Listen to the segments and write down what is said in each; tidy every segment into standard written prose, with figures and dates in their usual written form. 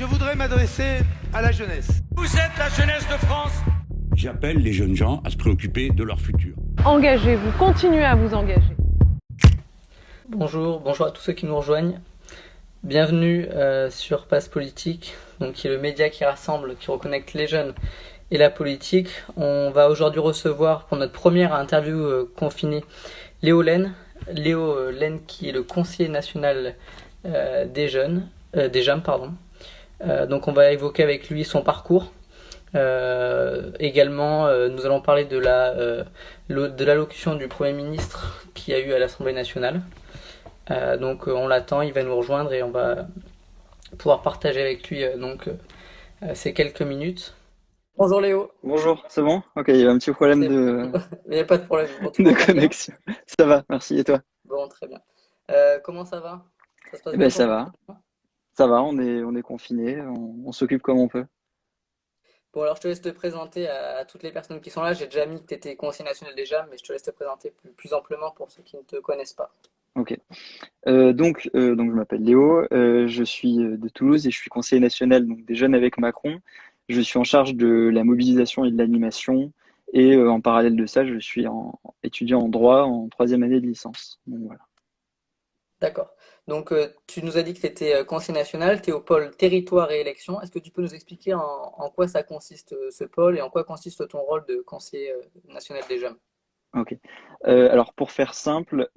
Je voudrais m'adresser à la jeunesse. Vous êtes la jeunesse de France. J'appelle les jeunes gens à se préoccuper de leur futur. Engagez-vous, continuez à vous engager. Bonjour à tous ceux qui nous rejoignent. Bienvenue sur Passe Politique, donc qui est le média qui rassemble, qui reconnecte les jeunes et la politique. On va aujourd'hui recevoir pour notre première interview confinée Léo Lenne. Léo Lenne qui est le conseiller national des jeunes. Donc on va évoquer avec lui son parcours. Également, nous allons parler de l'allocution du Premier ministre qui a eu à l'Assemblée nationale. Donc on l'attend, il va nous rejoindre et on va pouvoir partager avec lui ces quelques minutes. Bonjour Léo. Bonjour, c'est bon? Ok, il y a un petit problème Il n'y a pas de problème. de connexion. Ça va, merci. Et toi? Bon, très bien. Comment ça va? Ça se passe Eh bien ben pour ça toi? va, ça va, on est confinés, on s'occupe comme on peut. Bon, alors je te laisse te présenter à toutes les personnes qui sont là. J'ai déjà mis que tu étais conseiller national déjà, mais je te laisse te présenter plus amplement pour ceux qui ne te connaissent pas. Ok. Donc je m'appelle Léo, je suis de Toulouse et je suis conseiller national donc, des jeunes avec Macron. Je suis en charge de la mobilisation et de l'animation et en parallèle de ça, je suis étudiant en droit en troisième année de licence. Donc voilà. D'accord. Donc, tu nous as dit que tu étais conseiller national, tu es au pôle territoire et élection. Est-ce que tu peux nous expliquer en quoi ça consiste ce pôle et en quoi consiste ton rôle de conseiller national des jeunes? Ok. Alors pour faire simple,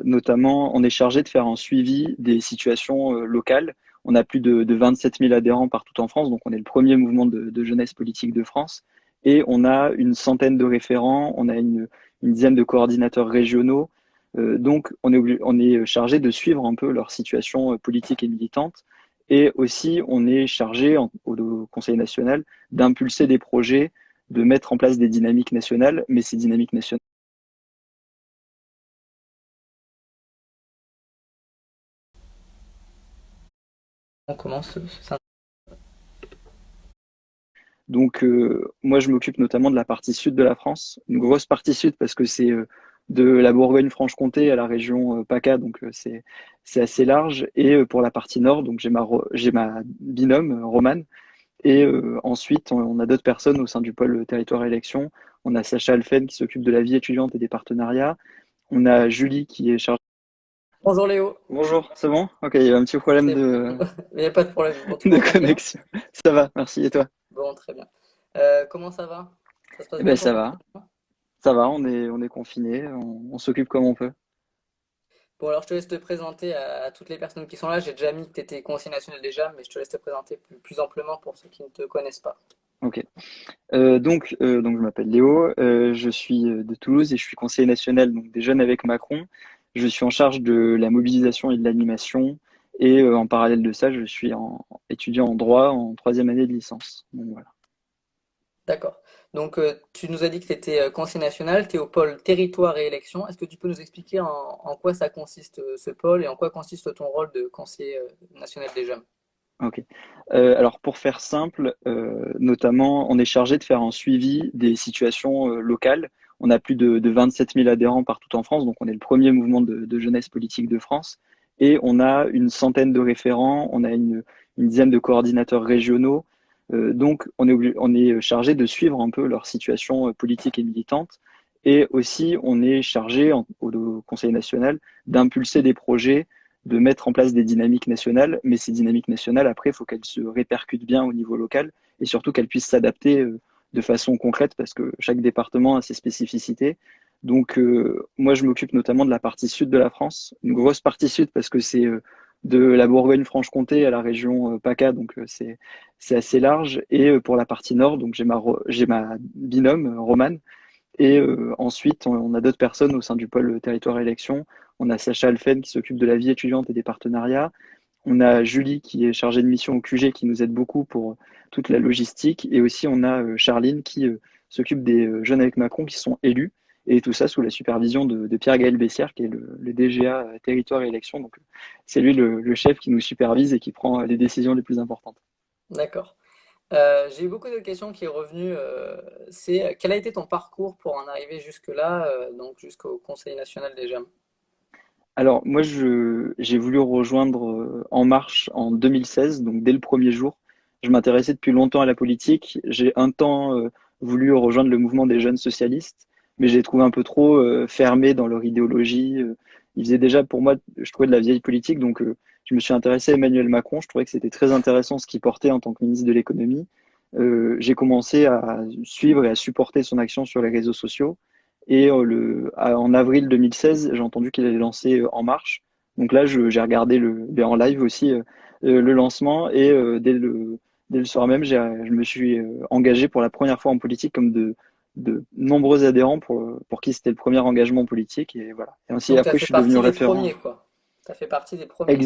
notamment, on est chargé de faire un suivi des situations locales. On a plus de 27 000 adhérents partout en France, donc on est le premier mouvement de jeunesse politique de France. Et on a une centaine de référents, on a une dizaine de coordinateurs régionaux. Donc on est chargé de suivre un peu leur situation politique et militante. Et aussi, on est chargé au Conseil national d'impulser des projets, de mettre en place des dynamiques nationales, mais ces dynamiques nationales On commence. Donc, moi, je m'occupe notamment de la partie sud de la France, une grosse partie sud parce que c'est de la Bourgogne-Franche-Comté à la région PACA, donc c'est assez large. Et pour la partie nord, donc j'ai ma binôme, Romane. Et ensuite, on a d'autres personnes au sein du pôle territoire et élection. On a Sacha Alphen qui s'occupe de la vie étudiante et des partenariats. On a Julie qui est chargée. Bonjour Léo. Bonjour, c'est bon? Ok, il y a un petit problème Il n'y a pas de problème. Bon, tu de m'entends bien? connexion. Ça va, merci. Et toi? Bon, très bien. Comment ça va? Ça se passe Eh bien ben pour ça toi? va. Ça va, on est confinés, on s'occupe comme on peut. Bon, alors je te laisse te présenter à toutes les personnes qui sont là. J'ai déjà mis que tu étais conseiller national déjà, mais je te laisse te présenter plus amplement pour ceux qui ne te connaissent pas. Ok. Donc je m'appelle Léo, je suis de Toulouse et je suis conseiller national donc, des jeunes avec Macron. Je suis en charge de la mobilisation et de l'animation. Et en parallèle de ça, je suis étudiant en droit en troisième année de licence. Donc voilà. D'accord. Donc, tu nous as dit que tu étais conseiller national, tu es au pôle territoire et élection. Est-ce que tu peux nous expliquer en quoi ça consiste ce pôle et en quoi consiste ton rôle de conseiller national des jeunes? Ok. Alors pour faire simple, notamment, on est chargé de faire un suivi des situations locales. On a plus de 27 000 adhérents partout en France, donc on est le premier mouvement de jeunesse politique de France. Et on a une centaine de référents, on a une dizaine de coordinateurs régionaux. Donc on est chargé de suivre un peu leur situation politique et militante. Et aussi, on est chargé au Conseil national d'impulser des projets, de mettre en place des dynamiques nationales, mais ces dynamiques nationales, après, il faut qu'elles se répercutent bien au niveau local et surtout qu'elles puissent s'adapter de façon concrète parce que chaque département a ses spécificités. Donc, moi, je m'occupe notamment de la partie sud de la France, une grosse partie sud parce que c'est de la Bourgogne-Franche-Comté à la région PACA, donc c'est assez large. Et pour la partie nord, donc j'ai ma binôme, Romane. Et ensuite, on a d'autres personnes au sein du pôle territoire élection. On a Sacha Alphen qui s'occupe de la vie étudiante et des partenariats. On a Julie qui est chargée de mission au QG qui nous aide beaucoup pour toute la logistique. Et aussi, on a Charline qui s'occupe des jeunes avec Macron qui sont élus. Et tout ça sous la supervision de Pierre-Gaël Bessière qui est le DGA territoire et élection. Donc, c'est lui le chef qui nous supervise et qui prend les décisions les plus importantes. D'accord. J'ai eu beaucoup de questions qui est revenue. C'est quel a été ton parcours pour en arriver jusque-là, donc jusqu'au Conseil national des jeunes? Alors, moi, j'ai voulu rejoindre En Marche en 2016, donc dès le premier jour. je m'intéressais depuis longtemps à la politique. J'ai un temps voulu rejoindre le mouvement des jeunes socialistes, mais j'ai trouvé un peu trop fermé dans leur idéologie. Ils faisaient déjà, pour moi, je trouvais de la vieille politique, donc je me suis intéressé à Emmanuel Macron. Je trouvais que c'était très intéressant ce qu'il portait en tant que ministre de l'économie. J'ai commencé à suivre et à supporter son action sur les réseaux sociaux. Et en avril 2016, j'ai entendu qu'il allait lancer En Marche. Donc là, j'ai regardé en live aussi le lancement et dès le soir même, je me suis engagé pour la première fois en politique comme de nombreux adhérents pour qui c'était le premier engagement politique. Et voilà. Et ainsi, Donc tu as après, je fait suis devenu partie des référent. premiers, quoi. Tu as fait partie des premiers.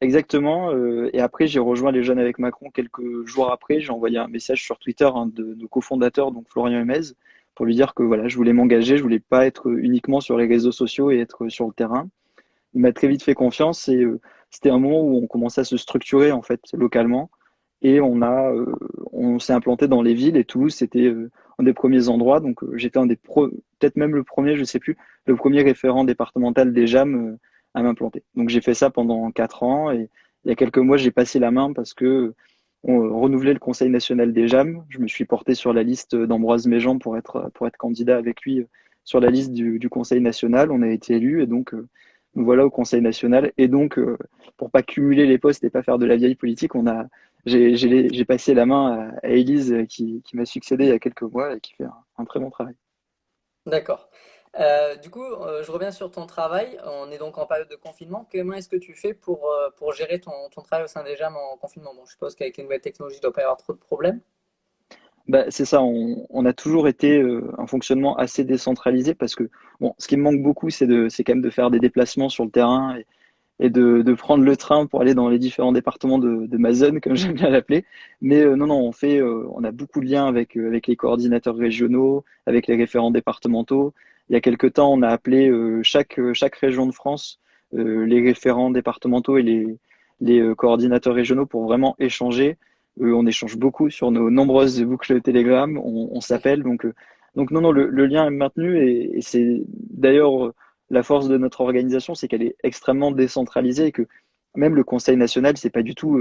Exactement. Et après, j'ai rejoint les Jeunes avec Macron quelques jours après. J'ai envoyé un message sur Twitter à un de nos cofondateurs, donc Florian Hemez, pour lui dire que voilà, je voulais m'engager, je voulais pas être uniquement sur les réseaux sociaux et être sur le terrain. Il m'a très vite fait confiance et c'était un moment où on commençait à se structurer en fait localement et on s'est implanté dans les villes et Toulouse c'était un des premiers endroits. Donc j'étais peut-être même le premier, je sais plus, le premier référent départemental des JAM à m'implanter. Donc j'ai fait ça pendant 4 ans et il y a quelques mois j'ai passé la main parce que on renouvelait le Conseil national des JAM. Je me suis porté sur la liste d'Ambroise Méjean pour être candidat avec lui sur la liste du Conseil national. On a été élu et donc nous voilà au Conseil national. Et donc, pour pas cumuler les postes et pas faire de la vieille politique, j'ai passé la main à Élise qui m'a succédé il y a quelques mois et qui fait un très bon travail. D'accord. Du coup, je reviens sur ton travail. On est donc en période de confinement. Comment est-ce que tu fais pour gérer ton travail au sein des JAM en confinement? Bon, je suppose qu'avec les nouvelles technologies, il ne doit pas y avoir trop de problèmes. Bah, c'est ça, on a toujours été un fonctionnement assez décentralisé parce que bon, ce qui me manque beaucoup, c'est quand même de faire des déplacements sur le terrain et de prendre le train pour aller dans les différents départements de ma zone, comme j'aime bien l'appeler. Mais non, non, on a beaucoup de liens avec les coordinateurs régionaux, avec les référents départementaux. Il y a quelque temps, on a appelé chaque région de France, les référents départementaux et les coordinateurs régionaux pour vraiment échanger. On échange beaucoup sur nos nombreuses boucles de Telegram, on s'appelle. Donc non, non, le lien est maintenu et c'est d'ailleurs la force de notre organisation, c'est qu'elle est extrêmement décentralisée et que même le Conseil national, c'est pas du tout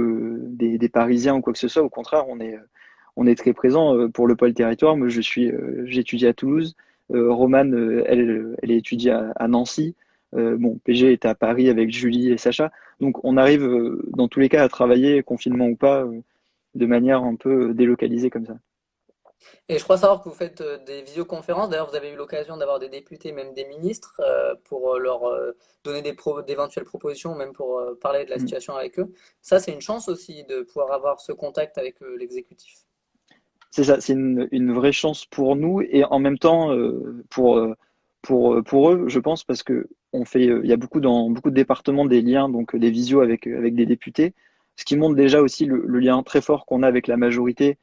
des Parisiens ou quoi que ce soit. Au contraire, on est très présent pour le pôle territoire. Moi, j'étudie à Toulouse. Romane, elle étudie à Nancy. Bon, PG est à Paris avec Julie et Sacha. Donc, on arrive dans tous les cas à travailler, confinement ou pas, de manière un peu délocalisée comme ça. Et je crois savoir que vous faites des visioconférences. D'ailleurs, vous avez eu l'occasion d'avoir des députés, même des ministres, pour leur donner d'éventuelles propositions, même pour parler de la Mm. situation avec eux. Ça, c'est une chance aussi de pouvoir avoir ce contact avec l'exécutif. C'est ça, c'est une vraie chance pour nous et en même temps pour eux, je pense, parce que il y a dans beaucoup de départements des liens, donc des visios avec des députés, ce qui montre déjà aussi le lien très fort qu'on a avec la majorité.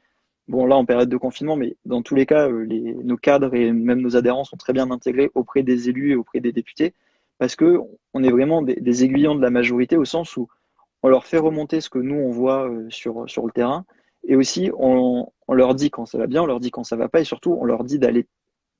Bon, là, en période de confinement, mais dans tous les cas, nos cadres et même nos adhérents sont très bien intégrés auprès des élus et auprès des députés, parce que on est vraiment des aiguillons de la majorité au sens où on leur fait remonter ce que nous, on voit sur le terrain, et aussi on leur dit quand ça va bien, on leur dit quand ça va pas, et surtout, on leur dit d'aller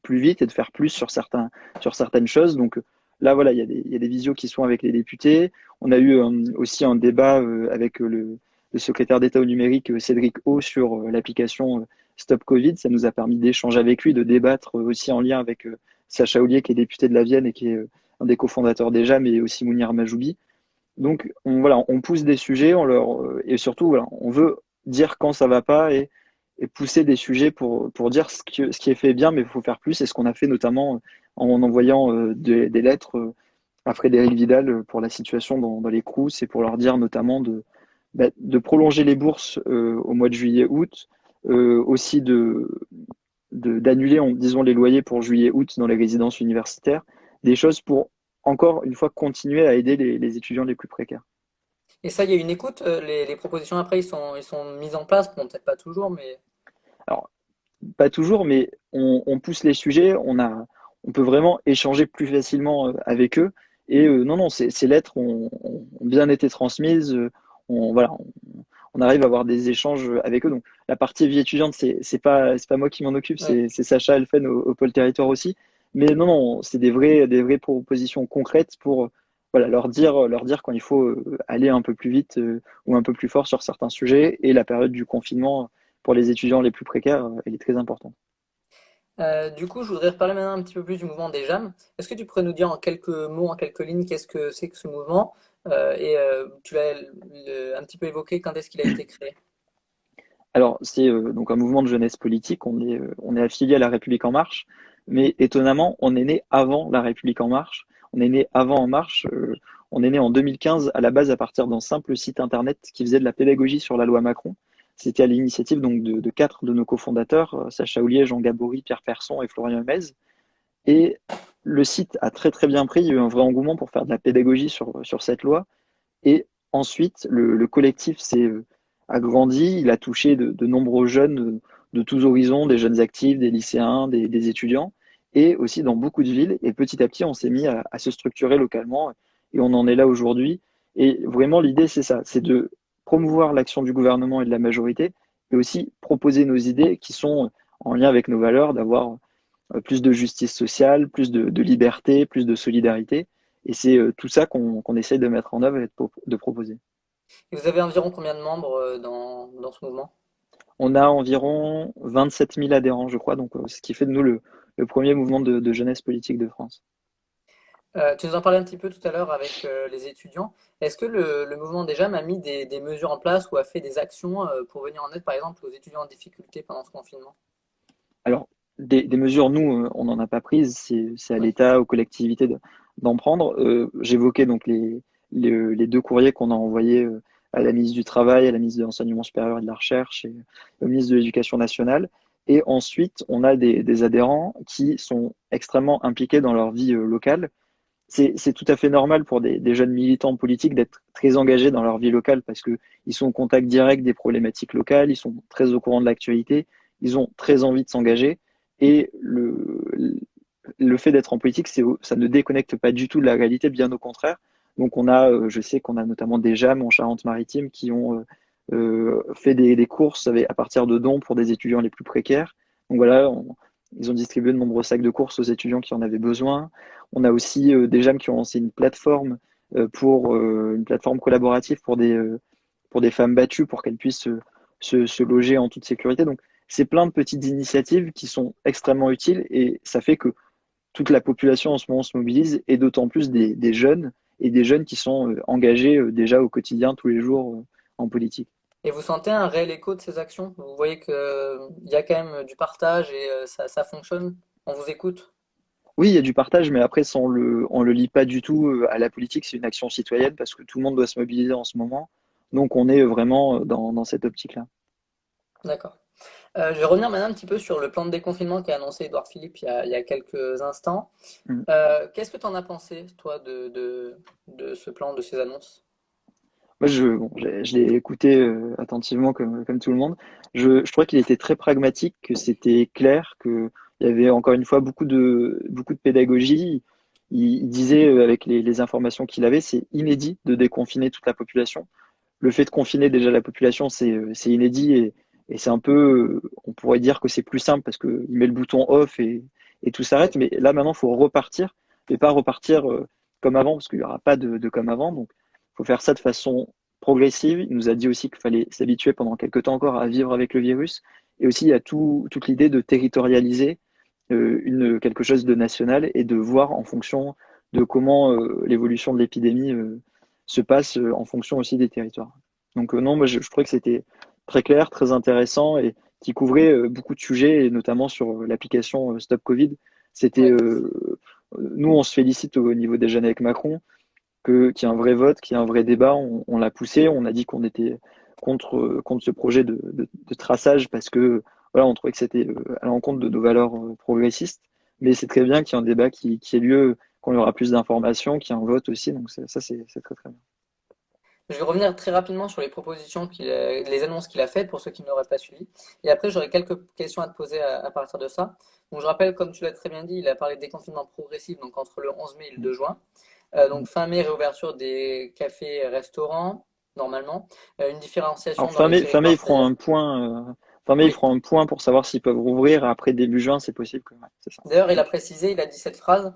plus vite et de faire plus sur certaines choses. Donc là, voilà, il y a des visios qui sont avec les députés. On a eu aussi un débat avec le secrétaire d'État au numérique, Cédric O, sur l'application Stop Covid. Ça nous a permis d'échanger avec lui, de débattre aussi en lien avec Sacha Ollier, qui est député de la Vienne et qui est un des cofondateurs déjà, mais aussi Mounir Majoubi. Donc voilà, on pousse des sujets, et surtout, voilà, on veut dire quand ça va pas et pousser des sujets pour dire ce qui est fait bien, mais il faut faire plus. Et ce qu'on a fait notamment en envoyant des lettres à Frédéric Vidal pour la situation dans les Crous et pour leur dire notamment de prolonger les bourses au mois de juillet-août, aussi d'annuler, disons, les loyers pour juillet-août dans les résidences universitaires, des choses pour, encore une fois, continuer à aider les étudiants les plus précaires. Et ça, il y a une écoute. Les propositions après, ils sont mises en place. Bon, peut-être pas toujours, mais Alors, pas toujours, mais on pousse les sujets, on peut vraiment échanger plus facilement avec eux. Et non, non, ces lettres ont bien été transmises. Voilà, on arrive à avoir des échanges avec eux. Donc, la partie vie étudiante, c'est pas moi qui m'en occupe, ouais. c'est Sacha Elfen au pôle territoire aussi. Mais non, non, c'est des vraies propositions concrètes pour voilà, leur dire quand il faut aller un peu plus vite ou un peu plus fort sur certains sujets. Et la période du confinement pour les étudiants les plus précaires, elle est très importante. Du coup, je voudrais reparler maintenant un petit peu plus du mouvement des JAM. Est-ce que tu pourrais nous dire en quelques mots, en quelques lignes, qu'est-ce que c'est que ce mouvement? Tu l'as un petit peu évoqué, quand est-ce qu'il a été créé? Alors, c'est donc un mouvement de jeunesse politique. On est affilié à La République En Marche, mais étonnamment, on est né avant La République En Marche. On est né avant En Marche. On est né en 2015 à la base à partir d'un simple site internet qui faisait de la pédagogie sur la loi Macron. C'était à l'initiative donc de quatre de nos cofondateurs, Sacha Houlier, Jean Gabory, Pierre Persson et Florian Hemez. Et le site a très très bien pris. Il y a eu un vrai engouement pour faire de la pédagogie sur cette loi. Et ensuite, le collectif s'est agrandi. Il a touché de nombreux jeunes de tous horizons, des jeunes actifs, des lycéens, des étudiants, et aussi dans beaucoup de villes. Et petit à petit, on s'est mis à se structurer localement, et on en est là aujourd'hui. Et vraiment, l'idée, c'est ça, c'est de promouvoir l'action du gouvernement et de la majorité, et aussi proposer nos idées qui sont en lien avec nos valeurs, d'avoir plus de justice sociale, plus de liberté, plus de solidarité. Et c'est tout ça qu'on essaye de mettre en œuvre et de proposer. Et vous avez environ combien de membres dans ce mouvement? On a environ 27 000 adhérents, je crois, donc ce qui fait de nous le premier mouvement de jeunesse politique de France. Tu nous en parlais un petit peu tout à l'heure avec les étudiants. Est-ce que le mouvement des JAM a mis des mesures en place ou a fait des actions pour venir en aide, par exemple, aux étudiants en difficulté pendant ce confinement? Alors, des mesures, nous, on n'en a pas prises, c'est à Oui. l'État, aux collectivités d'en prendre. J'évoquais donc les deux courriers qu'on a envoyés à la ministre du Travail, à la ministre de l'Enseignement supérieur et de la Recherche et au ministre de l'Éducation nationale. Et ensuite, on a des adhérents qui sont extrêmement impliqués dans leur vie locale. C'est tout à fait normal pour des jeunes militants politiques d'être très engagés dans leur vie locale parce qu'ils sont au contact direct des problématiques locales, ils sont très au courant de l'actualité, ils ont très envie de s'engager. Et le fait d'être en politique, ça ne déconnecte pas du tout de la réalité, bien au contraire. Donc je sais qu'on a notamment des JAM en Charente-Maritime qui ont fait des courses à partir de dons pour des étudiants les plus précaires. Donc voilà, ils ont distribué de nombreux sacs de courses aux étudiants qui en avaient besoin. On a aussi des JAM qui ont lancé une plateforme une plateforme collaborative pour des femmes battues pour qu'elles puissent se loger en toute sécurité. Donc c'est plein de petites initiatives qui sont extrêmement utiles et ça fait que toute la population en ce moment se mobilise et d'autant plus des jeunes et des jeunes qui sont engagés déjà au quotidien tous les jours en politique. Et vous sentez un réel écho de ces actions? Vous voyez qu'il y a quand même du partage et ça fonctionne? On vous écoute? Oui, il y a du partage, mais après, on le lie pas du tout à la politique. C'est une action citoyenne parce que tout le monde doit se mobiliser en ce moment. Donc, on est vraiment dans cette optique-là. D'accord. Je vais revenir maintenant un petit peu sur le plan de déconfinement qu'a annoncé Édouard Philippe il y a quelques instants. Mm. Qu'est-ce que tu en as pensé, toi, de ce plan, de ces annonces? Moi, je l'ai écouté attentivement comme tout le monde. Je trouvais qu'il était très pragmatique, que c'était clair, qu'il y avait encore une fois beaucoup de pédagogie. Il disait, avec les informations qu'il avait, c'est inédit de déconfiner toute la population. Le fait de confiner déjà la population, c'est inédit et c'est un peu, on pourrait dire que c'est plus simple parce qu'il met le bouton off et tout s'arrête. Mais là, maintenant, il faut repartir et pas repartir comme avant parce qu'il n'y aura pas de comme avant. Donc, il faut faire ça de façon progressive. Il nous a dit aussi qu'il fallait s'habituer pendant quelques temps encore à vivre avec le virus. Et aussi, il y a toute l'idée de territorialiser quelque chose de national et de voir en fonction de comment l'évolution de l'épidémie se passe en fonction aussi des territoires. Donc non, moi je trouvais que c'était très clair, très intéressant et qui couvrait beaucoup de sujets, et notamment sur l'application Stop Covid. C'était, Ouais. nous on se félicite au niveau des jeunes avec Macron, qu'il y ait un vrai vote, qu'il y ait un vrai débat. On l'a poussé, on a dit qu'on était contre ce projet de traçage parce que voilà, on trouvait que c'était à l'encontre de nos valeurs progressistes. Mais c'est très bien qu'il y ait un débat qui ait lieu, qu'on y aura plus d'informations, qu'il y ait un vote aussi. Donc ça, c'est très très bien. Je vais revenir très rapidement sur les propositions les annonces qu'il a faites pour ceux qui ne l'auraient pas suivi. Et après, j'aurai quelques questions à te poser à partir de ça. Donc, je rappelle, comme tu l'as très bien dit, il a parlé de déconfinement progressif, donc entre le 11 mai et le 2 juin. Donc, fin mai, réouverture des cafés et restaurants, normalement. Une différenciation Alors dans les fin mai, territoires. ils feront un point fin mai, Oui. ils feront un point pour savoir s'ils peuvent rouvrir. Et après, début juin, c'est possible que. Ouais, c'est ça. D'ailleurs, il a précisé, il a dit cette phrase,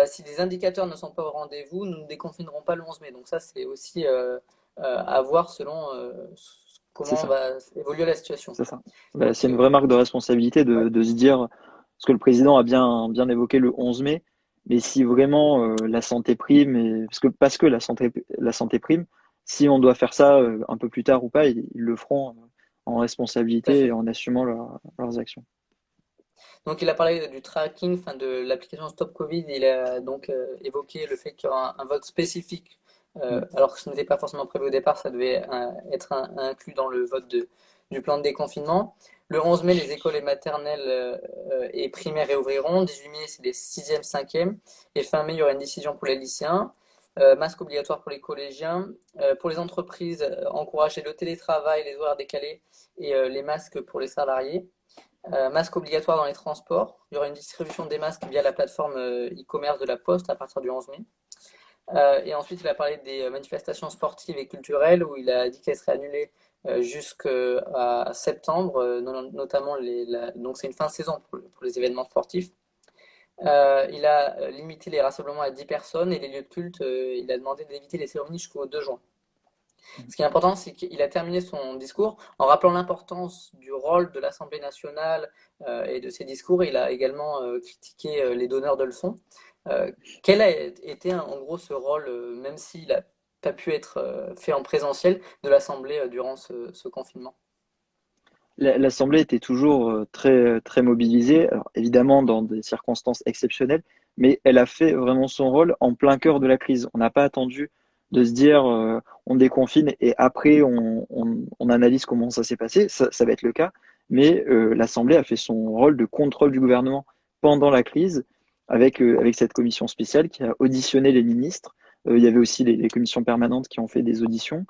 si les indicateurs ne sont pas au rendez-vous, nous ne déconfinerons pas le 11 mai. Donc ça, c'est aussi à voir selon C'est comment ça. va évoluer la situation. C'est ça. Bah, Donc, c'est une vraie marque de responsabilité ouais. de se dire, parce que le président a bien évoqué le 11 mai, mais si vraiment la santé prime, parce que la santé prime, si on doit faire ça un peu plus tard ou pas, ils le feront en Tout à responsabilité et fait. en assumant leurs actions. Donc il a parlé du tracking, enfin de l'application Stop Covid. Il a donc évoqué le fait qu'il y aura un vote spécifique, Mm. alors que ce n'était pas forcément prévu au départ, ça devait être inclus dans le vote du plan de déconfinement. Le 11 mai, les écoles et maternelles et primaires réouvriront. 18 mai, c'est les 6e, 5e. Et fin mai, il y aura une décision pour les lycéens. Masque obligatoire pour les collégiens. Pour les entreprises, encourager le télétravail, les horaires décalés et les masques pour les salariés. Masque obligatoire dans les transports. Il y aura une distribution des masques via la plateforme e-commerce de la Poste à partir du 11 mai. Et ensuite, il a parlé des manifestations sportives et culturelles où il a dit qu'elles seraient annulées jusqu'à septembre, notamment donc c'est une fin de saison pour les événements sportifs. Il a limité les rassemblements à 10 personnes et les lieux de culte, il a demandé d'éviter les cérémonies jusqu'au 2 juin. Ce qui est important, c'est qu'il a terminé son discours en rappelant l'importance du rôle de l'Assemblée nationale et de ses discours. Il a également critiqué les donneurs de leçons. Quel a été en gros ce rôle, même s'il n'a pas pu être fait en présentiel, de l'Assemblée durant ce confinement? L'Assemblée était toujours très mobilisée, alors évidemment dans des circonstances exceptionnelles, mais elle a fait vraiment son rôle en plein cœur de la crise. On n'a pas attendu de se dire on déconfine et après on analyse comment ça s'est passé. Ça va être le cas, mais l'Assemblée a fait son rôle de contrôle du gouvernement pendant la crise avec cette commission spéciale qui a auditionné les ministres. Il y avait aussi les commissions permanentes qui ont fait des auditions.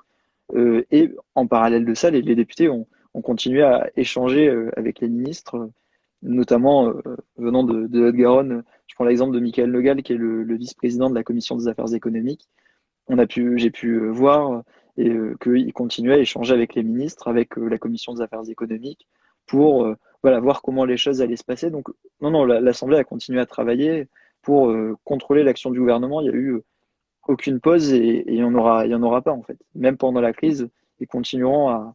Et en parallèle de ça, les députés ont continué à échanger avec les ministres, notamment venant de Haute-Garonne. Je prends l'exemple de Michael Nogal, qui est le vice-président de la commission des affaires économiques. J'ai pu voir qu'il continuait à échanger avec les ministres, avec la commission des affaires économiques, pour voilà, voir comment les choses allaient se passer. Donc, non, l'Assemblée a continué à travailler pour contrôler l'action du gouvernement. Il y a eu aucune pause et il y en aura pas en fait. Même pendant la crise, ils continueront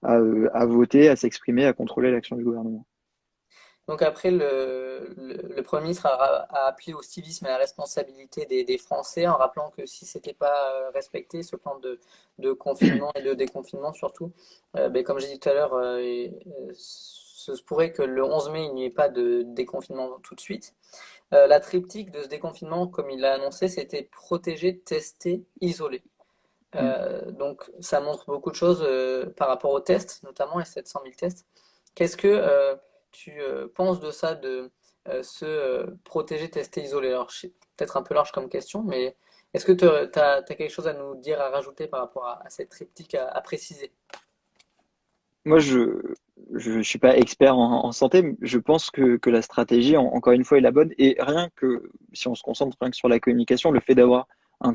à voter, à s'exprimer, à contrôler l'action du gouvernement. Donc après, le Premier ministre a appelé au civisme et à la responsabilité des Français en rappelant que si ce n'était pas respecté, ce plan de confinement et de déconfinement surtout, ben, comme j'ai dit tout à l'heure, ce se pourrait que le 11 mai, il n'y ait pas de déconfinement tout de suite. La triptyque de ce déconfinement, comme il l'a annoncé, c'était protéger, tester, isoler. Mm. Donc ça montre beaucoup de choses par rapport aux tests, notamment les 700 000 tests. Qu'est-ce que tu penses de ça, de se protéger, tester, isoler? Alors, c'est peut-être un peu large comme question, mais est-ce que tu as quelque chose à nous dire, à rajouter par rapport à cette triptyque à préciser? Moi, je suis pas expert en santé, mais je pense que la stratégie, encore une fois, est la bonne. Et rien que, si on se concentre rien que sur la communication, le fait d'avoir un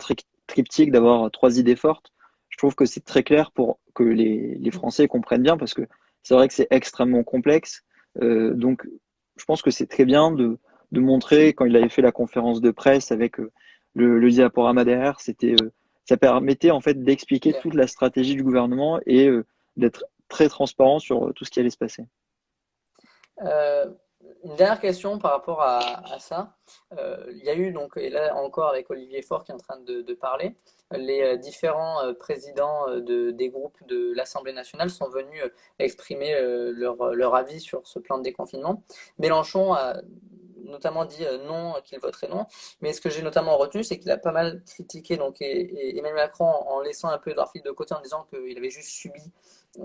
triptyque, d'avoir trois idées fortes, je trouve que c'est très clair pour que les Français comprennent bien, parce que c'est vrai que c'est extrêmement complexe. Donc, je pense que c'est très bien de montrer, quand il avait fait la conférence de presse avec le diaporama derrière, ça permettait en fait d'expliquer toute la stratégie du gouvernement et d'être très transparent sur tout ce qui allait se passer. Euh, une dernière question par rapport à ça. Il y a eu donc, et là encore avec Olivier Faure qui est en train de parler, les différents présidents des groupes de l'Assemblée nationale sont venus exprimer leur avis sur ce plan de déconfinement. Mélenchon a notamment dit non, qu'il voterait non. Mais ce que j'ai notamment retenu, c'est qu'il a pas mal critiqué donc, et Emmanuel Macron en laissant un peu leur fil de côté en disant qu'il avait juste subi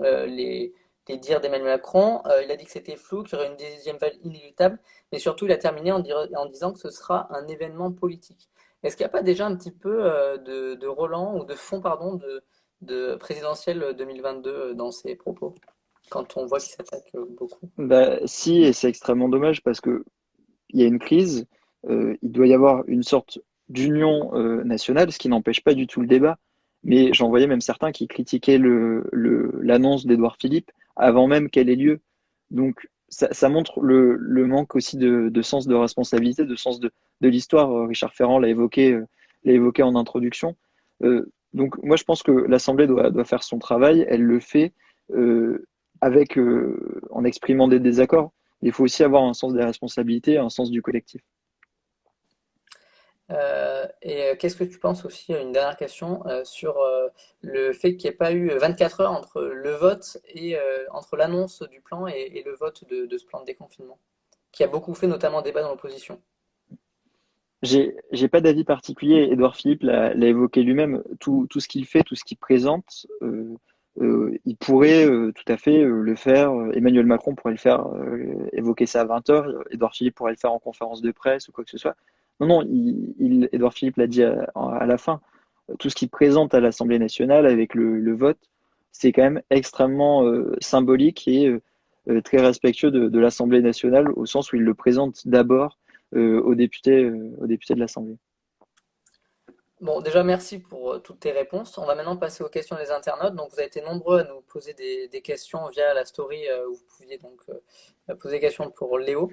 les dires d'Emmanuel Macron. Il a dit que c'était flou, qu'il y aurait une deuxième vague inéluctable, mais surtout il a terminé en disant que ce sera un événement politique. Est-ce qu'il n'y a pas déjà un petit peu de Roland ou de fond pardon, de présidentielle 2022 dans ses propos, quand on voit qu'il s'attaque beaucoup? Bah, si, et c'est extrêmement dommage parce que il y a une crise, il doit y avoir une sorte d'union nationale, ce qui n'empêche pas du tout le débat. Mais j'en voyais même certains qui critiquaient l'annonce d'Édouard Philippe avant même qu'elle ait lieu. Donc, ça montre le manque aussi de sens de responsabilité, de sens de l'histoire. Richard Ferrand l'a évoqué en introduction. Donc, moi, je pense que l'Assemblée doit faire son travail. Elle le fait euh, en exprimant des désaccords. Il faut aussi avoir un sens des responsabilités, un sens du collectif. Qu'est-ce que tu penses aussi, une dernière question, sur le fait qu'il n'y ait pas eu 24 heures entre le vote et entre l'annonce du plan et le vote de ce plan de déconfinement, qui a beaucoup fait notamment débat dans l'opposition. J'ai pas d'avis particulier. Édouard Philippe l'a évoqué lui-même. Tout ce qu'il fait, tout ce qu'il présente, il pourrait tout à fait le faire. Emmanuel Macron pourrait le faire, évoquer ça à 20 heures. Édouard Philippe pourrait le faire en conférence de presse ou quoi que ce soit. Non, Édouard Philippe l'a dit à la fin. Tout ce qu'il présente à l'Assemblée nationale avec le vote, c'est quand même extrêmement symbolique et très respectueux de l'Assemblée nationale, au sens où il le présente d'abord aux députés de l'Assemblée. Bon, déjà, merci pour toutes tes réponses. On va maintenant passer aux questions des internautes. Donc, vous avez été nombreux à nous poser des questions via la story où vous pouviez donc poser des questions pour Léo.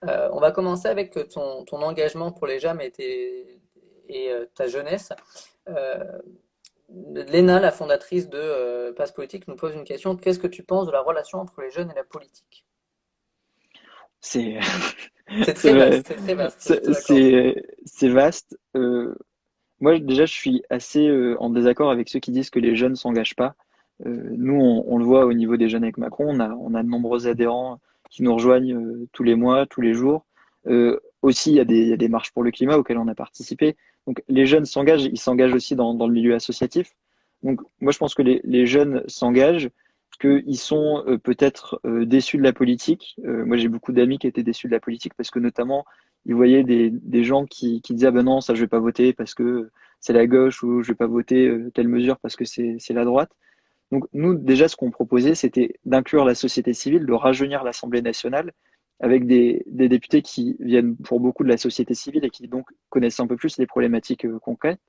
On va commencer avec ton engagement pour les jeunes et ta jeunesse. Léna, la fondatrice de Passe Politique, nous pose une question. Qu'est-ce que tu penses de la relation entre les jeunes et la politique? C'est C'est très vaste, c'est très vaste, je te l'accorde. c'est vaste. Moi, déjà, je suis assez en désaccord avec ceux qui disent que les jeunes s'engagent pas. Nous, on le voit au niveau des jeunes avec Macron. On a de nombreux adhérents qui nous rejoignent tous les mois, tous les jours. Aussi, il y a des marches pour le climat auxquelles on a participé. Donc, les jeunes s'engagent. Ils s'engagent aussi dans le milieu associatif. Donc, moi, je pense que les jeunes s'engagent, qu'ils sont peut-être déçus de la politique. Moi, j'ai beaucoup d'amis qui étaient déçus de la politique parce que notamment, ils voyaient des gens qui disaient ah ben non, ça je vais pas voter parce que c'est la gauche ou je vais pas voter telle mesure parce que c'est la droite. Donc nous, déjà, ce qu'on proposait, c'était d'inclure la société civile, de rajeunir l'Assemblée nationale avec des députés qui viennent pour beaucoup de la société civile et qui donc connaissent un peu plus les problématiques concrètes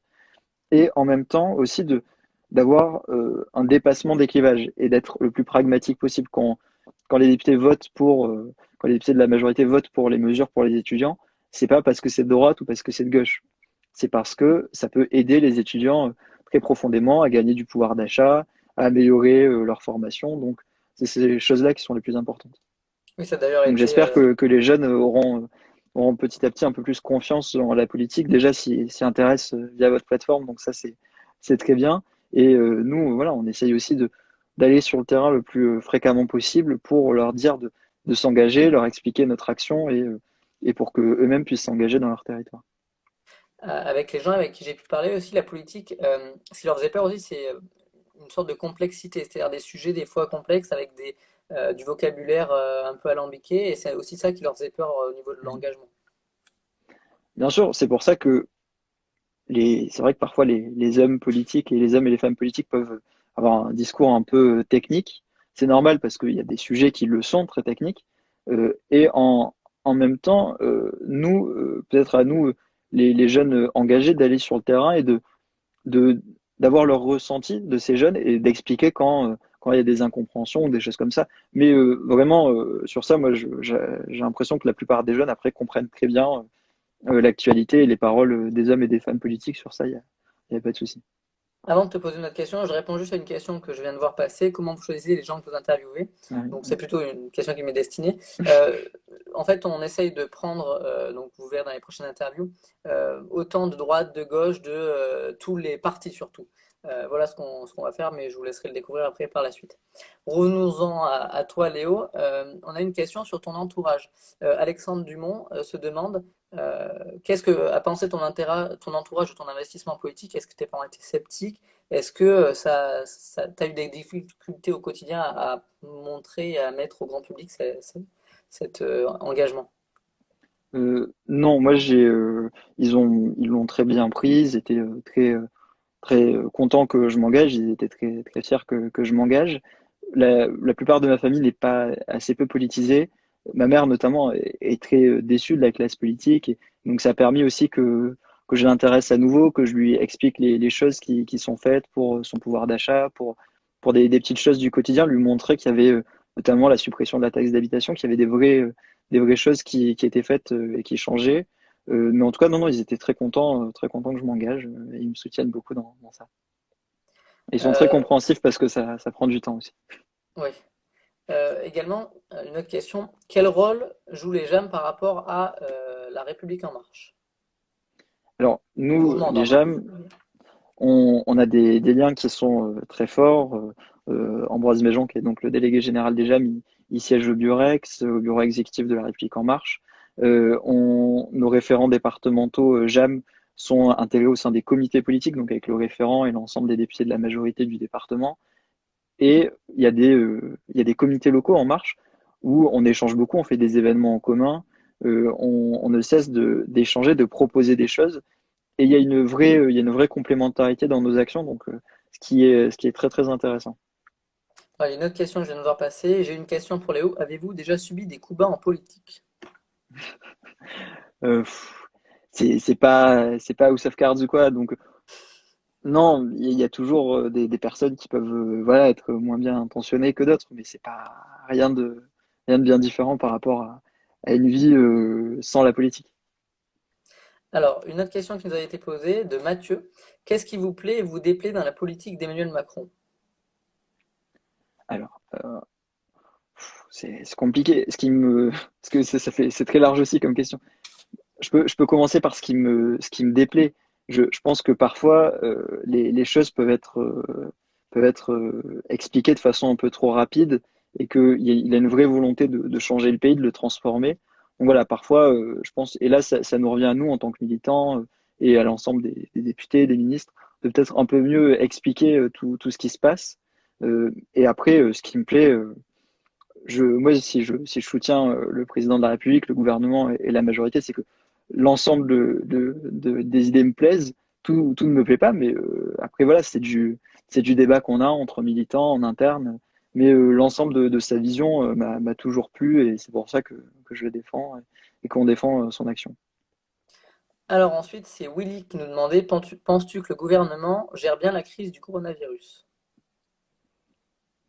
et en même temps aussi d'avoir un dépassement des clivages et d'être le plus pragmatique possible quand les députés votent quand les députés de la majorité votent pour les mesures pour les étudiants, c'est pas parce que c'est de droite ou parce que c'est de gauche. C'est parce que ça peut aider les étudiants très profondément à gagner du pouvoir d'achat, à améliorer leur formation. Donc, c'est ces choses-là qui sont les plus importantes. Oui, ça a d'ailleurs Donc, été. j'espère que les jeunes auront petit à petit un peu plus confiance dans la politique. Déjà, s'y intéressent via votre plateforme. Donc, ça, c'est très bien. Et nous, voilà, on essaye aussi d'aller sur le terrain le plus fréquemment possible pour leur dire de s'engager, leur expliquer notre action et pour qu'eux-mêmes puissent s'engager dans leur territoire. Avec les gens avec qui j'ai pu parler aussi, la politique, ce qui leur faisait peur aussi, c'est une sorte de complexité, c'est-à-dire des sujets des fois complexes avec du vocabulaire un peu alambiqué, et c'est aussi ça qui leur faisait peur au niveau de l'engagement. Bien sûr, c'est pour ça que c'est vrai que parfois les hommes politiques et les hommes et les femmes politiques peuvent avoir un discours un peu technique. C'est normal parce qu'il y a des sujets qui le sont très techniques. Et en même temps, nous, peut-être à nous, les jeunes engagés, d'aller sur le terrain et de d'avoir leur ressenti de ces jeunes et d'expliquer quand il y a des incompréhensions ou des choses comme ça. Mais vraiment, sur ça, moi, j'ai l'impression que la plupart des jeunes, après, comprennent très bien l'actualité et les paroles des hommes et des femmes politiques. Sur ça, il y a pas de souci. Avant de te poser une autre question, je réponds juste à une question que je viens de voir passer. Comment vous choisissez les gens que vous interviewez? Ouais. Donc c'est plutôt une question qui m'est destinée. En fait, on essaye de prendre, donc vous verrez dans les prochaines interviews, autant de droite, de gauche, de tous les partis surtout. Voilà ce qu'on va faire, mais je vous laisserai le découvrir après par la suite. Revenons-en à toi, Léo. On a une question sur ton entourage. Alexandre Dumont se demande qu'est-ce que a pensé ton entourage de ton investissement politique? Est-ce que tes parents étaient sceptiques? Est-ce que t'as eu des difficultés au quotidien à montrer et à mettre au grand public cet engagement? Non, moi ils l'ont très bien pris, ils étaient très contents que je m'engage, ils étaient très très fiers que je m'engage. La plupart de ma famille n'est pas assez peu politisée. Ma mère notamment est très déçue de la classe politique, et donc ça a permis aussi que je l'intéresse à nouveau, que je lui explique les choses qui sont faites pour son pouvoir d'achat, pour des petites choses du quotidien, lui montrer qu'il y avait notamment la suppression de la taxe d'habitation, qu'il y avait des vraies choses qui étaient faites et qui changeaient. Mais en tout cas, non, ils étaient très contents que je m'engage et ils me soutiennent beaucoup dans ça. Ils sont très Euh, compréhensifs parce que ça prend du temps aussi. oui. Également, une autre question. Quel rôle jouent les JAM par rapport à La République En Marche? Alors, Le nous, mouvement les d'En Marche. JAM, on a des liens qui sont très forts. Ambroise Méjean, qui est donc le délégué général des JAM, il siège au bureau exécutif de La République En Marche. Nos référents départementaux JAM sont intégrés au sein des comités politiques, donc avec le référent et l'ensemble des députés de la majorité du département. Et il y a des comités locaux En Marche où on échange beaucoup, on fait des événements en commun, on ne cesse d'échanger, de proposer des choses. Et il y a une vraie complémentarité dans nos actions, donc ce qui est très très intéressant. Allez, une autre question que je viens de voir passer. J'ai une question pour Léo. Avez-vous déjà subi des coups bas en politique? Euh, pff, c'est pas House of Cards ou quoi, donc non, il y a toujours des personnes qui peuvent voilà être moins bien intentionnées que d'autres, mais c'est pas rien de bien différent par rapport à une vie sans la politique. Alors, une autre question qui nous a été posée de Mathieu. Qu'est-ce qui vous plaît et vous déplaît dans la politique d'Emmanuel Macron? Alors, c'est compliqué. Parce que ça fait, c'est très large aussi comme question. Je peux commencer par ce qui me déplaît. Je pense que parfois, les choses peuvent être expliquées de façon un peu trop rapide et qu'il a une vraie volonté de changer le pays, de le transformer. Donc voilà, parfois, je pense, et là, ça nous revient à nous en tant que militants et à l'ensemble des députés, des ministres, de peut-être un peu mieux expliquer tout ce qui se passe. Et après, ce qui me plaît, moi, si je soutiens le président de la République, le gouvernement et la majorité, c'est que l'ensemble des idées me plaisent. Tout ne me plaît pas, mais après, voilà, c'est du débat qu'on a entre militants en interne. Mais l'ensemble de sa vision m'a toujours plu et c'est pour ça que je le défends et qu'on défend son action. Alors ensuite, c'est Willy qui nous demandait, penses-tu que le gouvernement gère bien la crise du coronavirus?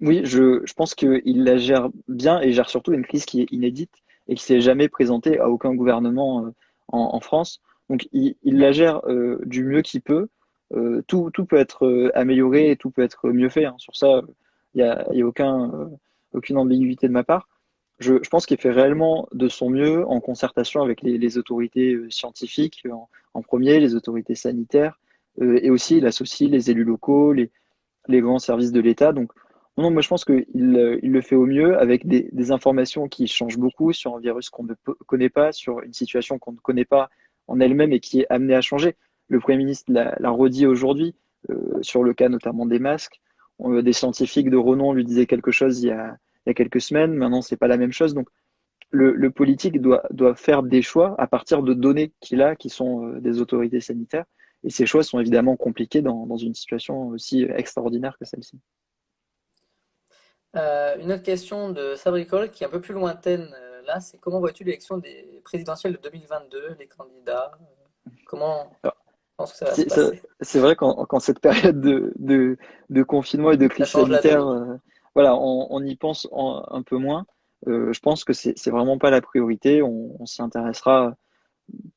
Oui, je pense qu'il la gère bien et gère surtout une crise qui est inédite et qui s'est jamais présentée à aucun gouvernement en France. Donc il la gère du mieux qu'il peut. Tout peut être amélioré et tout peut être mieux fait, hein. Sur ça, il y a aucune ambiguïté de ma part. Je pense qu'il fait réellement de son mieux en concertation avec les autorités scientifiques en premier, les autorités sanitaires, et aussi il associe les élus locaux, les grands services de l'État. Donc, non, moi je pense qu'il il le fait au mieux avec des informations qui changent beaucoup sur un virus qu'on ne connaît pas, sur une situation qu'on ne connaît pas en elle-même et qui est amenée à changer. Le Premier ministre l'a redit aujourd'hui sur le cas notamment des masques. Des scientifiques de renom lui disaient quelque chose il y a quelques semaines, maintenant c'est pas la même chose. Donc le politique doit faire des choix à partir de données qu'il a, qui sont des autorités sanitaires. Et ces choix sont évidemment compliqués dans une situation aussi extraordinaire que celle-ci. Une autre question de Sabricole qui est un peu plus lointaine là, c'est comment vois-tu l'élection des présidentielles de 2022, les candidats? Comment tu Alors, penses que ça va se passer? c'est vrai qu'en cette période de confinement et de Ça crise change la sanitaire, donne. voilà, on y pense un peu moins. Je pense que c'est vraiment pas la priorité. On s'y intéressera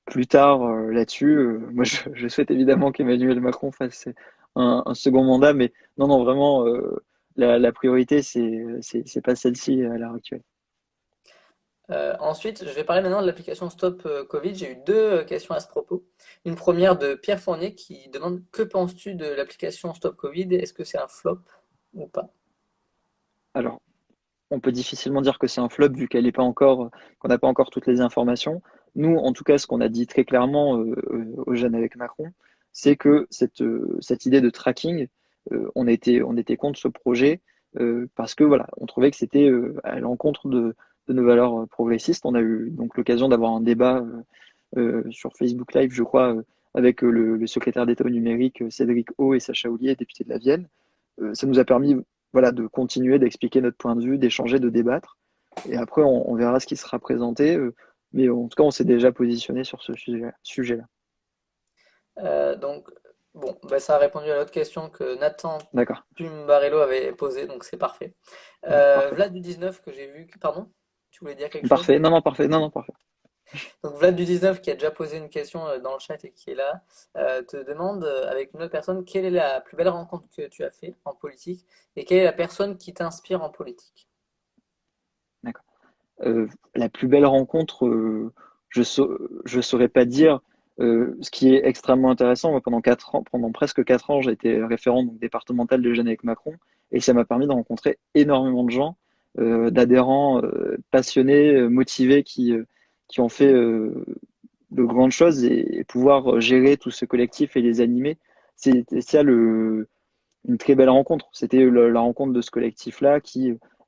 plus tard là-dessus. Moi, je souhaite évidemment qu'Emmanuel Macron fasse un second mandat, mais non, vraiment, la priorité, c'est pas celle-ci à l'heure actuelle. Ensuite, je vais parler maintenant de l'application Stop Covid. J'ai eu deux questions à ce propos. Une première de Pierre Fournier qui demande que penses-tu de l'application Stop Covid? Est-ce que c'est un flop ou pas? Alors, on peut difficilement dire que c'est un flop vu qu'elle est pas encore, qu'on n'a pas encore toutes les informations. Nous, en tout cas, ce qu'on a dit très clairement aux jeunes avec Macron, c'est que cette idée de tracking, on était contre ce projet parce que voilà, on trouvait que c'était à l'encontre de nos valeurs progressistes. On a eu donc l'occasion d'avoir un débat sur Facebook Live, je crois, avec le secrétaire d'État au numérique Cédric O et Sacha Houlier, député de la Vienne. Ça nous a permis voilà, de continuer d'expliquer notre point de vue, d'échanger, de débattre. Et après, on verra ce qui sera présenté. Mais en tout cas, on s'est déjà positionné sur ce sujet-là. Donc, Bon, bah, ça a répondu à l'autre question que Nathan D'accord. Pumbarello avait posée, donc c'est parfait. Bon, parfait. Vlad du 19 que j'ai vu. Pardon? Tu voulais dire quelque chose? Parfait. Non, non, parfait. Non, non, parfait. Donc Vlad du 19 qui a déjà posé une question dans le chat et qui est là, te demande avec une autre personne quelle est la plus belle rencontre que tu as fait en politique et quelle est la personne qui t'inspire en politique? D'accord. La plus belle rencontre, je saurais pas dire. Ce qui est extrêmement intéressant, moi, pendant 4 ans, pendant presque 4 ans, j'ai été référent donc, départemental de Jeunes avec Macron, et ça m'a permis de rencontrer énormément de gens, d'adhérents passionnés, motivés, qui ont fait de grandes choses et pouvoir gérer tout ce collectif et les animer. C'est ça une très belle rencontre. C'était la rencontre de ce collectif-là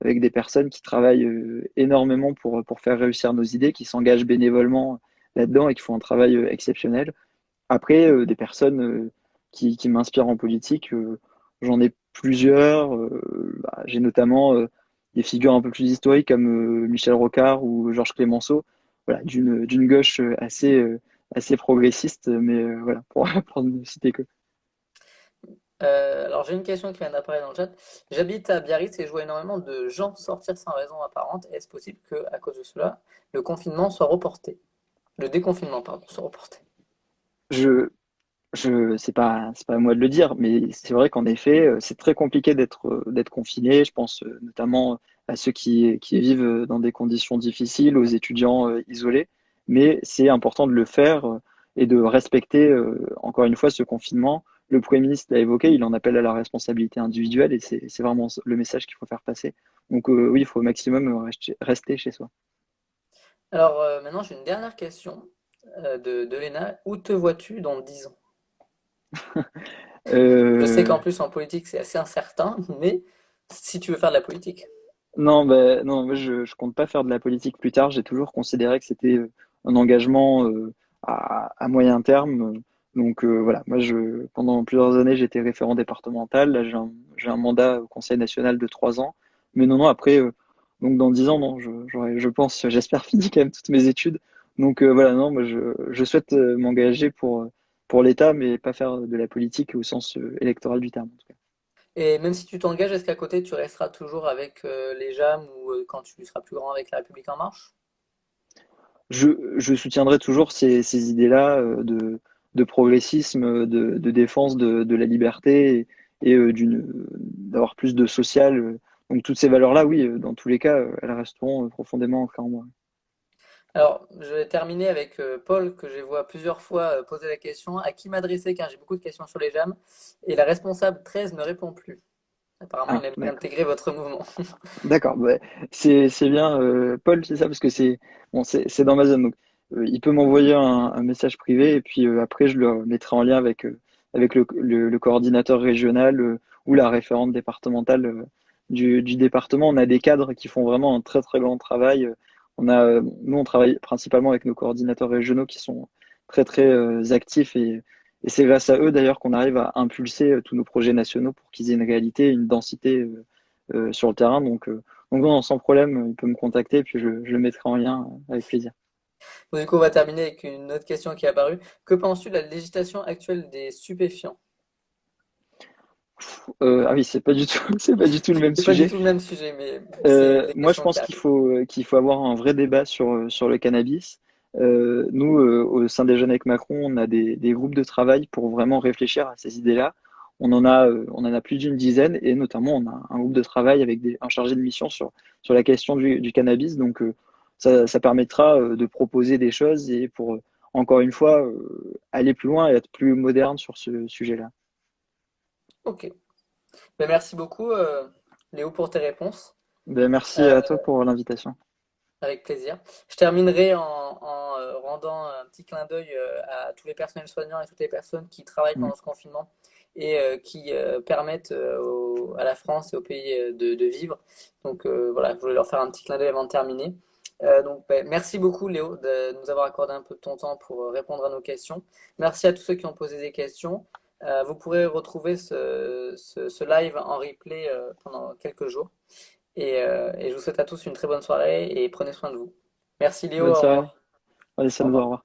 avec des personnes qui travaillent énormément pour faire réussir nos idées, qui s'engagent bénévolement là-dedans et qui font un travail exceptionnel. Après, des personnes qui m'inspirent en politique, j'en ai plusieurs. J'ai notamment des figures un peu plus historiques comme Michel Rocard ou Georges Clemenceau, voilà, d'une gauche assez progressiste, mais voilà, pour ne citer que. Alors j'ai une question qui vient d'apparaître dans le chat. J'habite à Biarritz et je vois énormément de gens sortir sans raison apparente. Est-ce possible que, à cause de cela, le confinement soit reporté? Le déconfinement, pardon, soit reporté. Je, c'est pas à moi de le dire, mais c'est vrai qu'en effet, c'est très compliqué d'être confiné. Je pense notamment à ceux qui vivent dans des conditions difficiles, aux étudiants isolés. Mais c'est important de le faire et de respecter encore une fois ce confinement. Le Premier ministre l'a évoqué, il en appelle à la responsabilité individuelle et c'est vraiment le message qu'il faut faire passer. Donc oui, il faut au maximum rester chez soi. Alors maintenant j'ai une dernière question de Léna. Où te vois-tu dans 10 ans? Je sais Euh, qu'en plus en politique c'est assez incertain, mais si tu veux faire de la politique. Non, ben non, moi je compte pas faire de la politique plus tard. J'ai toujours considéré que c'était un engagement à moyen terme. Donc voilà, moi pendant plusieurs années j'étais référent départemental. Là j'ai un mandat au Conseil national de 3 ans. Mais non, non, après, donc dans 10 ans, non, je pense, j'espère fini quand même toutes mes études. Donc voilà, non, moi je souhaite m'engager pour l'État, mais pas faire de la politique au sens électoral du terme, en tout cas. Et même si tu t'engages, est-ce qu'à côté tu resteras toujours avec les JAM ou quand tu seras plus grand avec La République En Marche? Je soutiendrai toujours ces idées-là de progressisme, de défense de la liberté et d'avoir plus de social. Donc toutes ces valeurs-là, oui, dans tous les cas, elles resteront profondément ancrées en moi. Alors, je vais terminer avec Paul, que je vois plusieurs fois poser la question à qui m'adresser car j'ai beaucoup de questions sur les JAM. Et la responsable 13 ne répond plus. Apparemment, il Ah, aime bien d'accord. intégrer votre mouvement. D'accord, ouais. C'est bien, Paul, c'est ça, parce que c'est dans ma zone. Donc, il peut m'envoyer un message privé et puis après, je le mettrai en lien avec le coordinateur régional ou la référente départementale du département. On a des cadres qui font vraiment un très très grand travail. Nous, on travaille principalement avec nos coordinateurs régionaux qui sont très très actifs et c'est grâce à eux d'ailleurs qu'on arrive à impulser tous nos projets nationaux pour qu'ils aient une réalité, une densité sur le terrain. Donc non, sans problème, il peut me contacter et puis je le mettrai en lien avec plaisir. Bon, du coup, on va terminer avec une autre question qui est apparue. Que penses-tu de la législation actuelle des stupéfiants? Ah oui, c'est pas du tout, c'est pas du tout le même C'est pas du sujet. tout le même sujet, mais c'est des Moi, je questions qui pense arrivent. qu'il faut avoir un vrai débat sur le cannabis. Nous, au sein des Jeunes avec Macron, on a des groupes de travail pour vraiment réfléchir à ces idées-là. On en a plus d'une dizaine et notamment on a un groupe de travail avec un chargé de mission sur la question du cannabis. Donc, ça permettra de proposer des choses et pour, encore une fois, aller plus loin et être plus moderne sur ce sujet-là. Ok. Ben, merci beaucoup, Léo, pour tes réponses. Ben, merci Euh, à toi pour l'invitation. Avec plaisir. Je terminerai en rendant un petit clin d'œil à tous les personnels soignants et toutes les personnes qui travaillent Mm. pendant ce confinement et qui permettent à la France et au pays de vivre. Donc voilà, je voulais leur faire un petit clin d'œil avant de terminer. Donc ben, merci beaucoup Léo de nous avoir accordé un peu de ton temps pour répondre à nos questions. Merci à tous ceux qui ont posé des questions. Vous pourrez retrouver ce live en replay pendant quelques jours. Et je vous souhaite à tous une très bonne soirée et prenez soin de vous. Merci Léo, Bonne au soirée. revoir. Allez, ça Au nous au revoir. revoir.